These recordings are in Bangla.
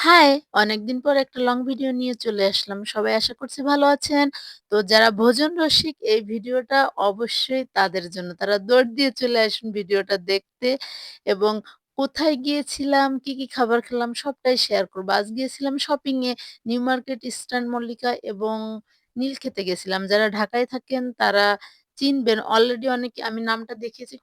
হাই! অনেকদিন পর একটা লং ভিডিও নিয়ে চলে আসলাম। সবাই আশা করছি ভালো আছেন। তো যারা ভোজন রসিক এই ভিডিওটা অবশ্যই তাদের জন্য। তারা দৌড় দিয়ে চলে আসুন ভিডিওটা দেখতে এবং কোথায় গিয়েছিলাম, কি খাবার খেলাম সবটাই শেয়ার করব। আজ গিয়েছিলাম shopping a new market, eastern Mallika এবং নীলক্ষেতে গেছিলাম। যারা ঢাকায় থাকেন তারা চিনবেন। অলরেডি অনেকে আমি নামটা দেখিয়েছি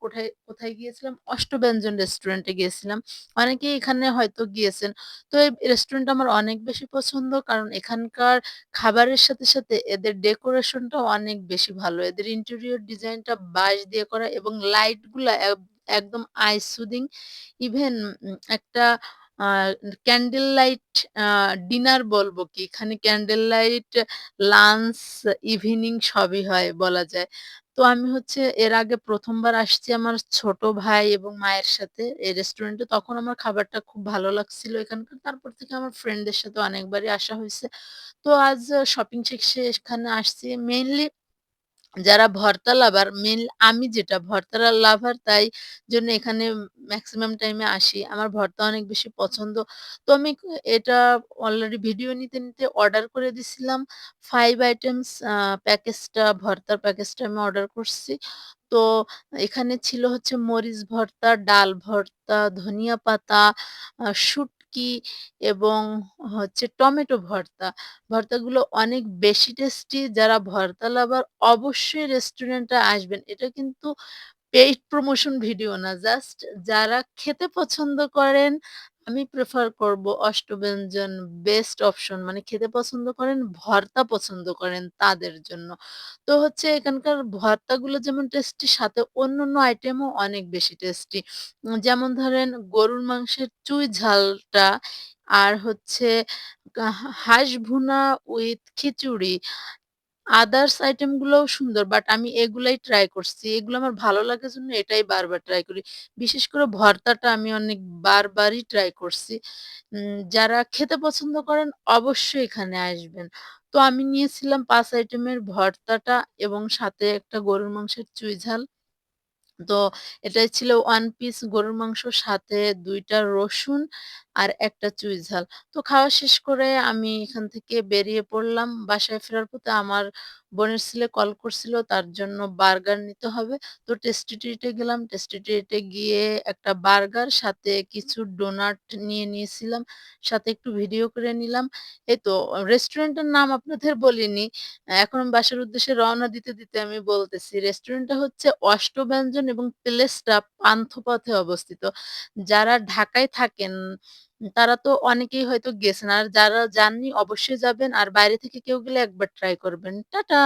কোথায় গিয়েছিলাম? অষ্টব্যঞ্জন রেস্টুরেন্টে গিয়েছিলাম। অনেকেই এখানে হয়তো গিয়েছেন। তো এই রেস্টুরেন্টটা আমার অনেক বেশি পছন্দ। কারণ এখানকার খাবারের সাথে এদের ডেকোরেশনটাও অনেক বেশি ভালো। এদের ইন্টেরিয়র ডিজাইনটা বাঁশ দিয়ে করা এবং লাইটগুলা একদম আই সুদিং। ইভেন একটা আ ক্যান্ডেল লাইট আ ডিনার বলবো কি, এখানে ক্যান্ডেল লাইট, লাঞ্চ, ইভনিং সবই হয় বলা যায়। তো আমি হচ্ছে এর আগে ১ম বার আসছি আমার ছোট ভাই এবং মায়ের সাথে এই রেস্টুরেন্টে। তখন আমার খাবারটা খুব ভালো লাগছিল এখানকার। তারপর থেকে আমার ফ্রেন্ডদের সাথে অনেকবারই আসা হইছে। তো আজ শপিং শেষে এখানে আসছি মেইনলি যারা ভর্তা লাভার, আমি যেটা ভর্তা লাভার তাই জন্য এখানে মেক্সিমাম টাইমে আসি। আমার ভর্তা অনেক বেশি পছন্দ। তো আমি এটা অলরেডি ভিডিও নিতে অর্ডার করে দিছিলাম। ৫ আইটেমস প্যাকেজটা ভর্তার প্যাকেজটা আমি অর্ডার করছি। তো এখানে ছিল হচ্ছে মরিচ ভর্তা, ডাল ভর্তা, ধনিয়া পাতা, শুটকি এবং হচ্ছে টমেটো ভর্তা। ভর্তাগুলো অনেক বেশি টেস্টি। যারা ভর্তা লাভার অবশ্যই রেস্টুরেন্টে আসবেন। এটা কিন্তু পেইড প্রমোশন ভিডিও না। জাস্ট যারা খেতে পছন্দ করেন, আমি প্রেফার করব অষ্টব্যঞ্জন বেস্ট অপশন। মানে খেতে পছন্দ করেন, ভর্তা পছন্দ করেন তাদের জন্য। তো হচ্ছে এখানকার ভর্তাগুলো যেমন টেস্টি সাথে অন্যান্য আইটেমও অনেক বেশি টেস্টি। যেমন ধরেন গরুর মাংসের চুই ঝালটা আর হচ্ছে হাঁস ভুনা উইথ খিচুড়ি। আদার্স আইটেম গুলোও সুন্দর। বাট আমি এগুলাই ট্রাই করছি। এগুলো আমার ভালো লাগার জন্য এটাই বারবার ট্রাই করি। বিশেষ করে ভর্তাটা আমি অনেক বারবারই ট্রাই করছি। যারা খেতে পছন্দ করেন অবশ্যই এখানে আসবেন। তো আমি নিয়েছিলাম ৫ আইটেমের ভর্তাটা এবং সাথে একটা গরুর মাংসের চুই ঝাল। তো এটাই ছিল ১ পিস গরুর মাংস সাথে ২ টা রসুন আর ১ টা চুই ঝাল। তো খাওয়া শেষ করে আমি এখান থেকে বেরিয়ে পড়লাম। বাসায় ফেরার পথে আমার বোনের ছেলে কল করছিল তার জন্য বার্গার নিতে হবে। তো টেস্টি ট্রিটে গেলাম। টেস্টি ট্রিটে গিয়ে একটা বার্গার সাথে কিছু ডোনাট নিয়ে নিয়েছিলাম। সাথে একটু ভিডিও করে নিলাম। এই তো রেস্টুরেন্টের নাম আপনাদের বলিনি। এখন আমি বাসার উদ্দেশ্যে রওনা দিতে আমি বলতেছি। রেস্টুরেন্টটা হচ্ছে অষ্টব্যঞ্জন এবং প্লেসটা পান্থপথে অবস্থিত। যারা ঢাকায় থাকেন তারা তো অনেকেই হয়তো গেছেন। আর যারা যাননি অবশ্যই যাবেন। আর বাইরে থেকে কেউ গেলে একবার ট্রাই করবেন। টাটা!